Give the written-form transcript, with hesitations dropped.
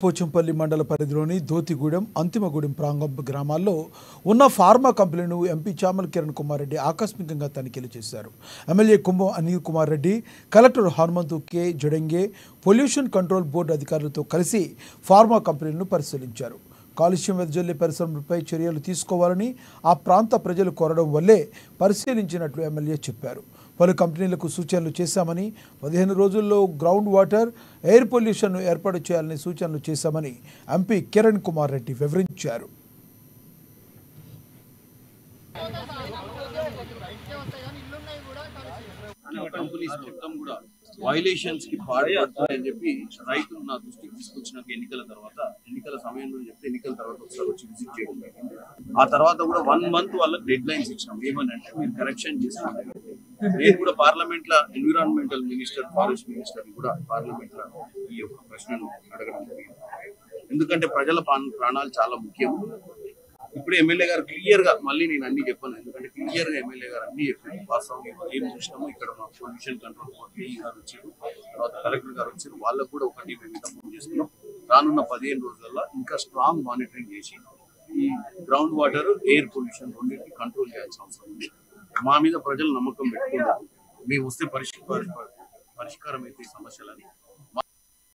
పోచంపల్లి మండల పరిధిలోని దోతిగూడెం, అంతిమగూడెం ప్రాంగం గ్రామాల్లో ఉన్న ఫార్మా కంపెనీలను ఎంపీ చామల కిరణ్ కుమార్ రెడ్డి ఆకస్మికంగా తనిఖీలు చేశారు. MLA Kumbham Anil Kumar Reddy, collector Hanumanthu K జడంగే, పొల్యూషన్ కంట్రోల్ బోర్డు అధికారులతో కలిసి ఫార్మా కంపెనీలను పరిశీలించారు. కాలుష్యం వెదజల్లే పరిశ్రమలపై చర్యలు తీసుకోవాలని ఆ ప్రాంత ప్రజలు కోరడం వల్లే పరిశీలించినట్లు ఎమ్మెల్యే చెప్పారు. పలు కంపెనీలకు సూచనలు చేశామని, 15 రోజుల్లో గ్రౌండ్ వాటర్, ఎయిర్ పొల్యూషన్ను ఏర్పాటు చేయాలని సూచనలు చేశామని ఎంపీ కిరణ్ కుమార్ రెడ్డి వివరించారు. వైలేషన్స్ కి పాల్పడతాయని చెప్పి రైతులు నా దృష్టికి తీసుకొచ్చిన ఎన్నికల సమయంలో చెప్తే ఎన్నికల తర్వాత ఒకసారి వచ్చి విజిట్ చేయడం జరిగింది. ఆ తర్వాత కూడా 1 month వాళ్ళకి డెడ్ లైన్స్ ఇచ్చినాం. ఏమనంటే మీరు కరెక్షన్ చేసుకోండి. నేను కూడా పార్లమెంట్ లో ఎన్విరాన్మెంటల్ మినిస్టర్, ఫారెస్ట్ మినిస్టర్ కూడా పార్లమెంట్ లో ఈ యొక్క ప్రశ్నను అడగడం జరిగింది. ఎందుకంటే ప్రజల ప్రాణాలు చాలా ముఖ్యం. ఇప్పుడు ఎమ్మెల్యే గారు క్లియర్ గా, మళ్ళీ నేను అన్ని చెప్పాను, ఎందుకంటే క్లియర్ గా ఎమ్మెల్యే గారు అన్ని చెప్పారు. వాస్తవం ఏం చూసినాము, ఇక్కడ మా పొల్యూషన్ కంట్రోల్ బోర్డు గారు వచ్చారు, తర్వాత కలెక్టర్ గారు వచ్చారు, వాళ్ళకు కూడా ఒకటి మేము ఫోన్ చేసుకున్నాం. రానున్న 15 రోజుల్లో ఇంకా స్ట్రాంగ్ మానిటరింగ్ చేసి ఈ గ్రౌండ్ వాటర్, ఎయిర్ పొల్యూషన్ రెండింటిని కంట్రోల్ చేయాల్సిన అవసరం ఉంది. మా మీద ప్రజలు నమ్మకం పెట్టుకున్నారు. మేము వస్తే పరిష్కారం అయితే ఈ సమస్యలని